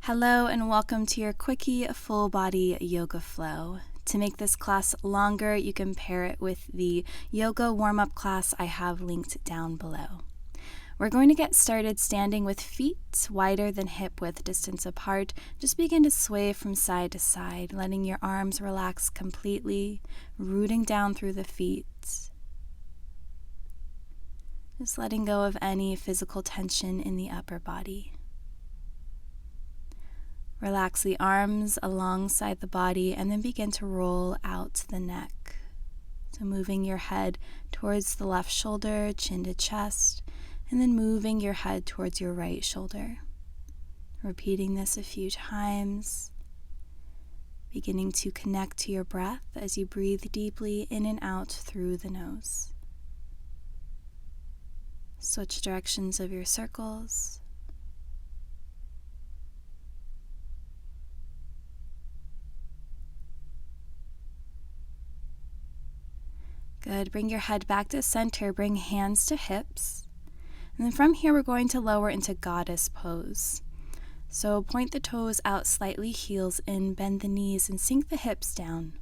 Hello and welcome to your Quickie full body yoga flow. To make this class longer, you can pair it with the yoga warm-up class I have linked down below. We're going to get started standing with feet wider than hip width distance apart. Just begin to sway from side to side, letting your arms relax completely, rooting down through the feet. Just letting go of any physical tension in the upper body. Relax the arms alongside the body and then begin to roll out the neck. So moving your head towards the left shoulder, chin to chest, and then moving your head towards your right shoulder. Repeating this a few times. Beginning to connect to your breath as you breathe deeply in and out through the nose. Switch directions of your circles. Good. Bring your head back to center. Bring hands to hips. And then from here, we're going to lower into goddess pose. So point the toes out slightly, heels in, bend the knees, and sink the hips down.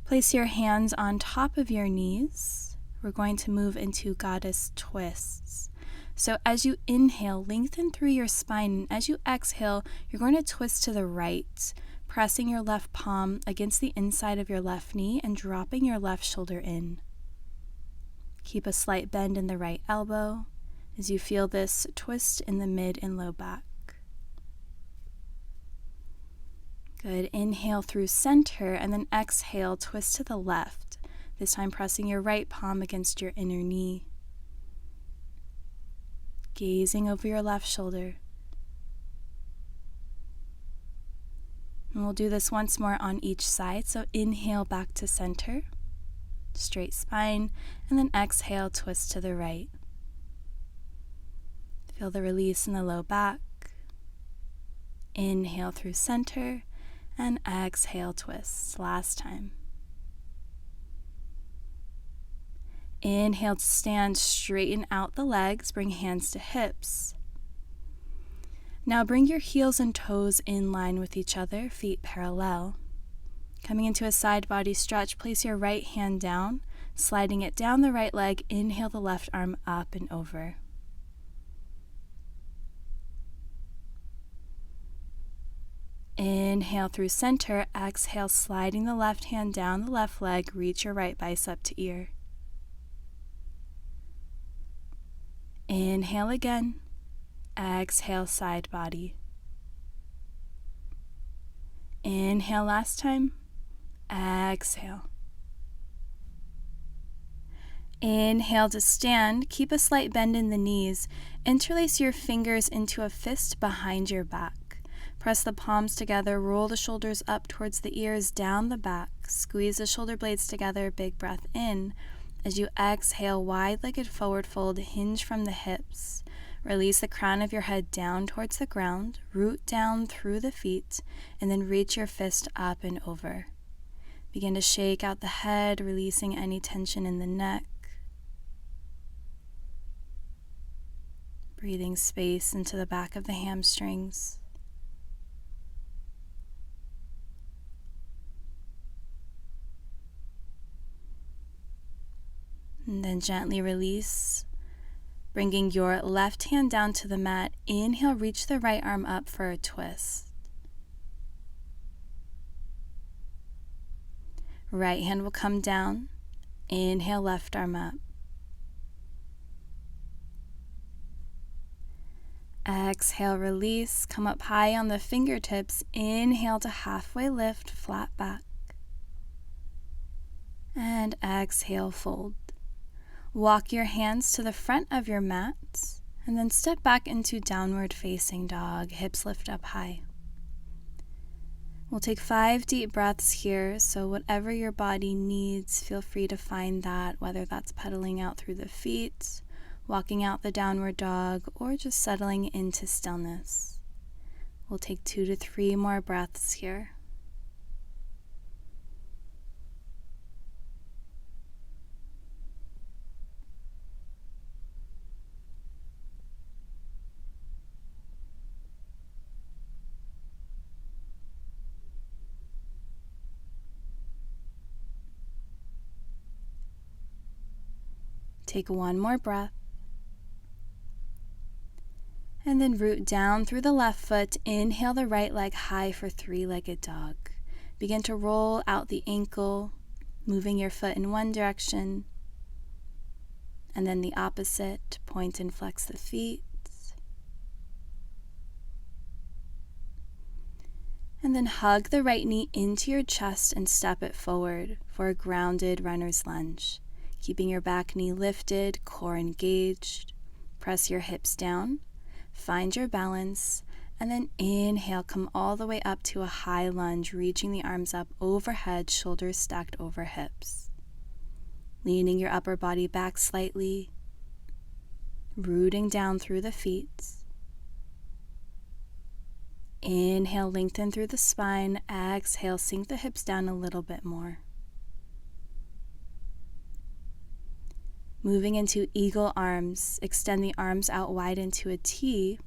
Place your hands on top of your knees. We're going to move into goddess twists. So as you inhale, lengthen through your spine. And as you exhale, you're going to twist to the right, pressing your left palm against the inside of your left knee and dropping your left shoulder in. Keep a slight bend in the right elbow as you feel this twist in the mid and low back. Good. Inhale through center and then exhale, twist to the left, this time pressing your right palm against your inner knee. Gazing over your left shoulder. And we'll do this once more on each side. So inhale back to center, straight spine, and then exhale, twist to the right. Feel the release in the low back. Inhale through center, and exhale, twist. Last time. Inhale to stand, straighten out the legs, bring hands to hips. Now bring your heels and toes in line with each other, feet parallel. Coming into a side body stretch, place your right hand down, sliding it down the right leg, inhale the left arm up and over. Inhale through center, exhale, sliding the left hand down the left leg, reach your right bicep to ear. Inhale again. Exhale, side body. Inhale last time. Exhale. Inhale to stand. Keep a slight bend in the knees. Interlace your fingers into a fist behind your back. Press the palms together. Roll the shoulders up towards the ears, down the back. Squeeze the shoulder blades together. Big breath in. As you exhale, wide-legged forward fold, hinge from the hips. Release the crown of your head down towards the ground, root down through the feet, and then reach your fist up and over. Begin to shake out the head, releasing any tension in the neck. Breathing space into the back of the hamstrings. And then gently release. Bringing your left hand down to the mat, inhale, reach the right arm up for a twist. Right hand will come down. Inhale, left arm up. Exhale, release. Come up high on the fingertips. Inhale to halfway lift, flat back. And exhale, fold. Walk your hands to the front of your mat and then step back into downward facing dog, hips lift up high. We'll take 5 deep breaths here, so whatever your body needs, feel free to find that, whether that's pedaling out through the feet, walking out the downward dog, or just settling into stillness. We'll take 2 to 3 more breaths here. Take one more breath. And then root down through the left foot. Inhale the right leg high for three-legged dog. Begin to roll out the ankle, moving your foot in one direction, and then the opposite. Point and flex the feet. And then hug the right knee into your chest and step it forward for a grounded runner's lunge. Keeping your back knee lifted, core engaged. Press your hips down. Find your balance, and then inhale, come all the way up to a high lunge, reaching the arms up overhead, shoulders stacked over hips. Leaning your upper body back slightly, rooting down through the feet. Inhale, lengthen through the spine. Exhale, sink the hips down a little bit more. Moving into eagle arms, extend the arms out wide into a T.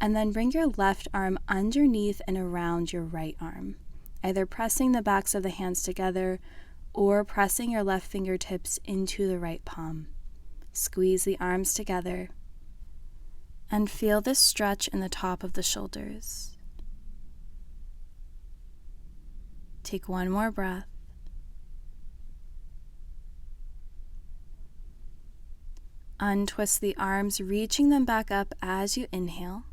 And then bring your left arm underneath and around your right arm, either pressing the backs of the hands together or pressing your left fingertips into the right palm. Squeeze the arms together and feel this stretch in the top of the shoulders. Take one more breath. Untwist the arms, reaching them back up as you inhale.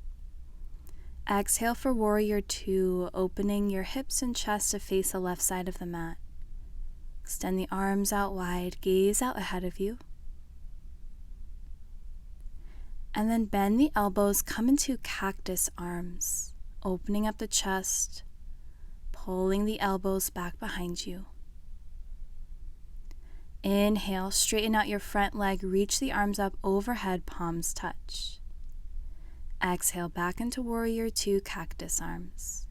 Exhale for warrior two, opening your hips and chest to face the left side of the mat. Extend the arms out wide, gaze out ahead of you. And then bend the elbows, come into cactus arms, opening up the chest, pulling the elbows back behind you. Inhale, straighten out your front leg, reach the arms up overhead, palms touch. Exhale, back into warrior two, cactus arms.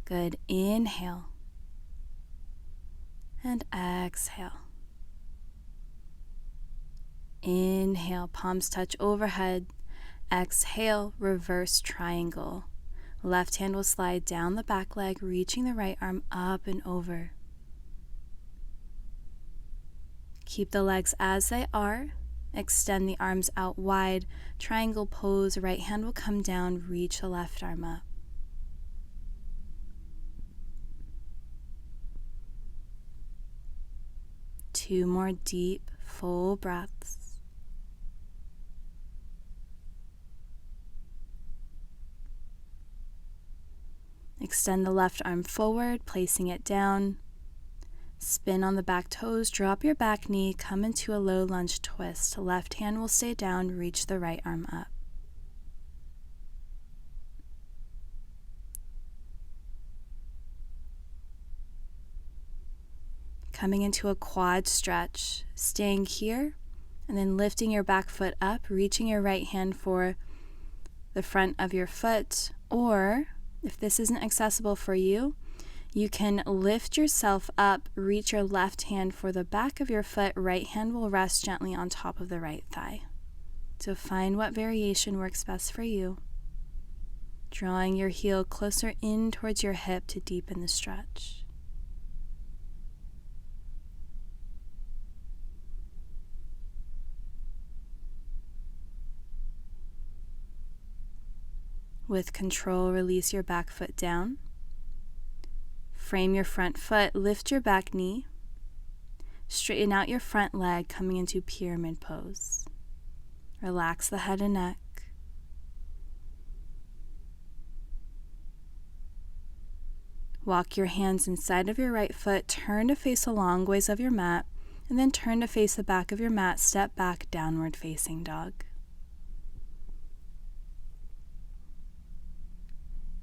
Good, inhale. And exhale. Inhale, palms touch overhead. Exhale, reverse triangle. Left hand will slide down the back leg, reaching the right arm up and over. Keep the legs as they are. Extend the arms out wide. Triangle pose. Right hand will come down. Reach the left arm up. Two more deep, full breaths. Extend the left arm forward, placing it down. Spin on the back toes, drop your back knee, come into a low lunge twist. Left hand will stay down, reach the right arm up. Coming into a quad stretch, staying here, and then lifting your back foot up, reaching your right hand for the front of your foot, or if this isn't accessible for you, you can lift yourself up, reach your left hand for the back of your foot, right hand will rest gently on top of the right thigh. So find what variation works best for you. Drawing your heel closer in towards your hip to deepen the stretch. With control, release your back foot down. Frame your front foot, lift your back knee. Straighten out your front leg, coming into pyramid pose. Relax the head and neck. Walk your hands inside of your right foot, turn to face the long ways of your mat, and then turn to face the back of your mat, step back, downward facing dog.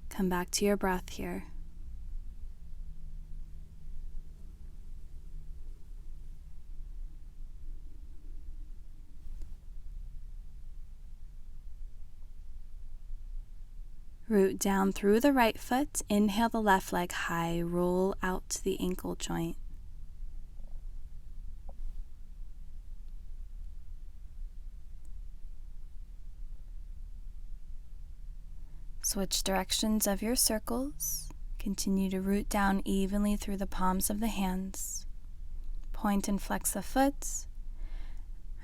Come back to your breath here. Root down through the right foot, inhale the left leg high, roll out to the ankle joint. Switch directions of your circles. Continue to root down evenly through the palms of the hands. point and flex the foot.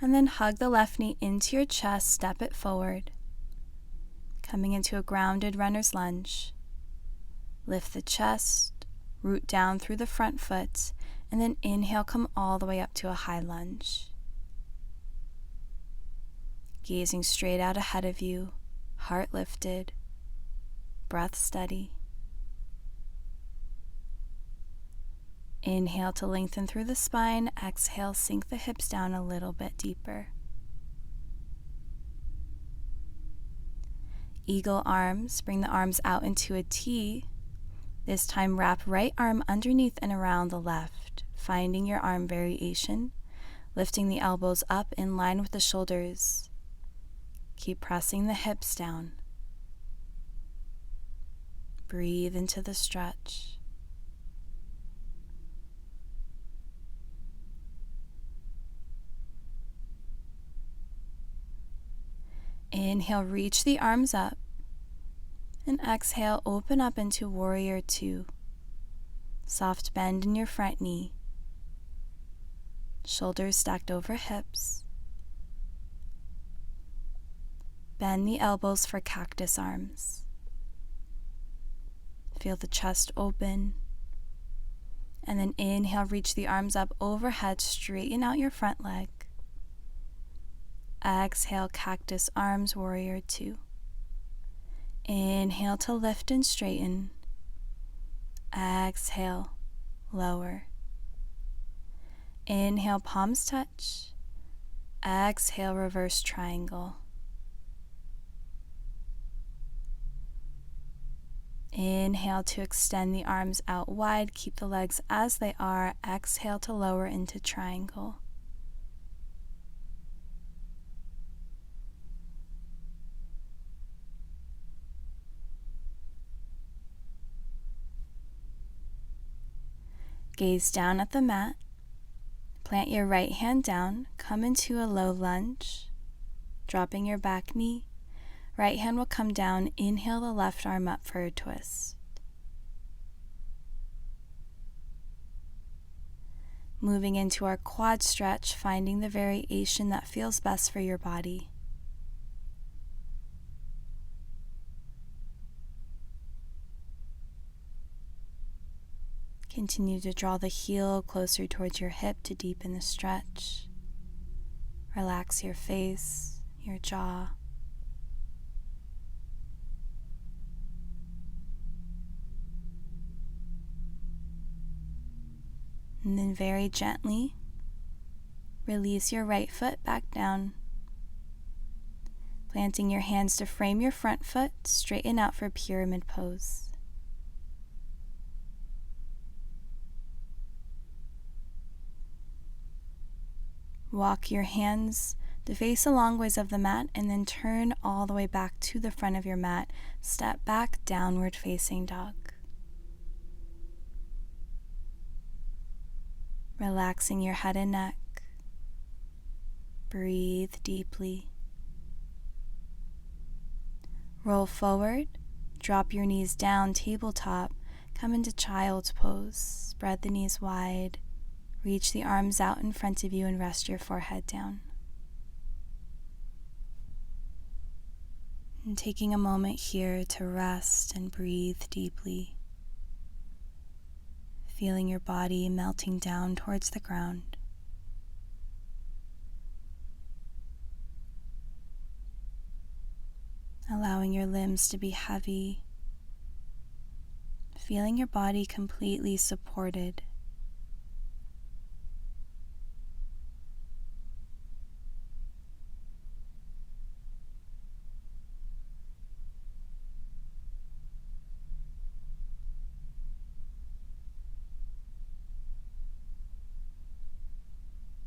And then hug the left knee into your chest, step it forward. Coming into a grounded runner's lunge. Lift the chest, root down through the front foot, and then inhale, come all the way up to a high lunge. Gazing straight out ahead of you, heart lifted, breath steady. Inhale to lengthen through the spine. Exhale, sink the hips down a little bit deeper. Eagle arms, bring the arms out into a T. This time wrap right arm underneath and around the left, finding your arm variation, lifting the elbows up in line with the shoulders. Keep pressing the hips down. Breathe into the stretch. Inhale, reach the arms up, and exhale, open up into Warrior Two. Soft bend in your front knee, shoulders stacked over hips. Bend the elbows for cactus arms. Feel the chest open, and then inhale, reach the arms up overhead, straighten out your front leg. Exhale, cactus arms, Warrior Two. Inhale to lift and straighten. Exhale, lower. Inhale, palms touch. Exhale, reverse triangle. Inhale to extend the arms out wide. Keep the legs as they are. Exhale to lower into triangle. Gaze down at the mat. Plant your right hand down. Come into a low lunge, dropping your back knee. Right hand will come down. Inhale the left arm up for a twist. Moving into our quad stretch, finding the variation that feels best for your body. Continue to draw the heel closer towards your hip to deepen the stretch. Relax your face, your jaw. And then very gently, release your right foot back down. Planting your hands to frame your front foot, straighten out for pyramid pose. Walk your hands to face a long ways of the mat and then turn all the way back to the front of your mat. Step back, downward facing dog. Relaxing your head and neck. Breathe deeply. Roll forward, drop your knees down, tabletop, come into child's pose. Spread the knees wide. Reach the arms out in front of you and rest your forehead down. And taking a moment here to rest and breathe deeply. Feeling your body melting down towards the ground. Allowing your limbs to be heavy. Feeling your body completely supported.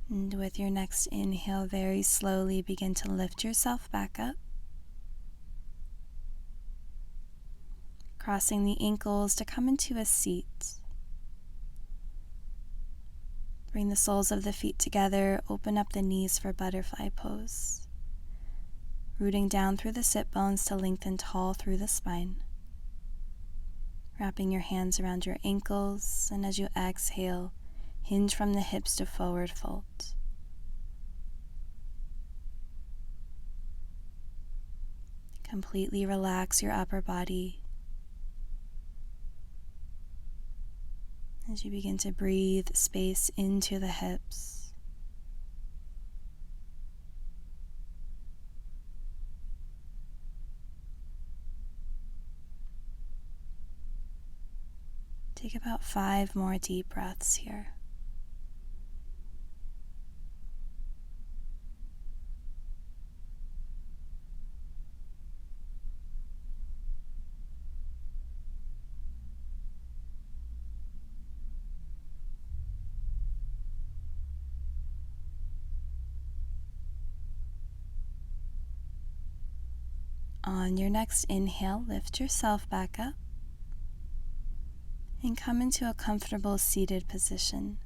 And with your next inhale, very slowly begin to lift yourself back up. Crossing the ankles to come into a seat. Bring the soles of the feet together, open up the knees for butterfly pose. Rooting down through the sit bones to lengthen tall through the spine. Wrapping your hands around your ankles, and as you exhale, Hinge from the hips to forward fold. Completely relax your upper body as you begin to breathe space into the hips. Take about 5 more deep breaths here. On your next inhale, lift yourself back up and come into a comfortable seated position.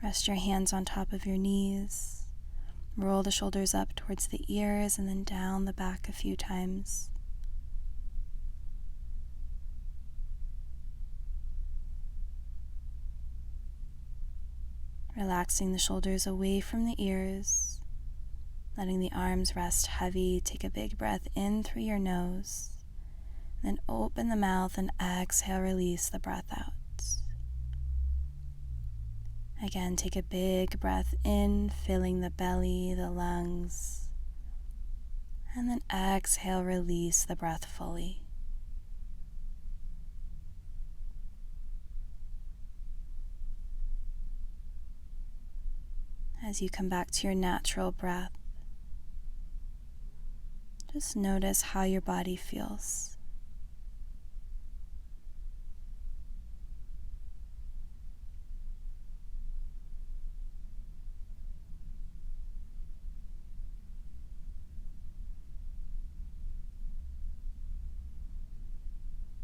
Rest your hands on top of your knees. Roll the shoulders up towards the ears and then down the back a few times. Relaxing the shoulders away from the ears. Letting the arms rest heavy. Take a big breath in through your nose. Then open the mouth and exhale, release the breath out. Again, take a big breath in, filling the belly, the lungs. And then exhale, release the breath fully. As you come back to your natural breath, just notice how your body feels.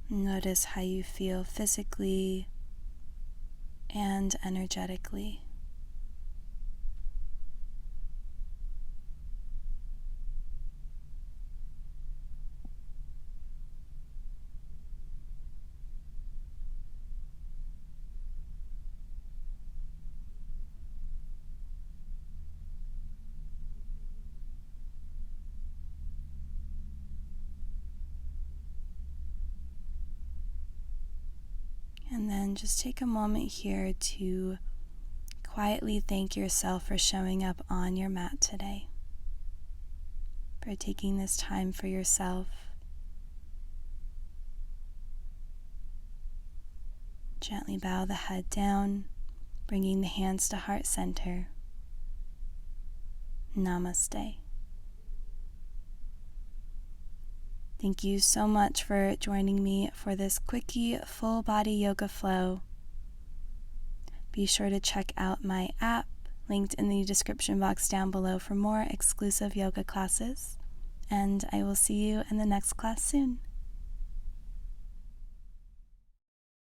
Notice how you feel physically and energetically. And then just take a moment here to quietly thank yourself for showing up on your mat today, for taking this time for yourself. Gently bow the head down, bringing the hands to heart center. Namaste. Thank you so much for joining me for this Quickie full body yoga flow. Be sure to check out my app, linked in the description box down below, for more exclusive yoga classes. And I will see you in the next class soon.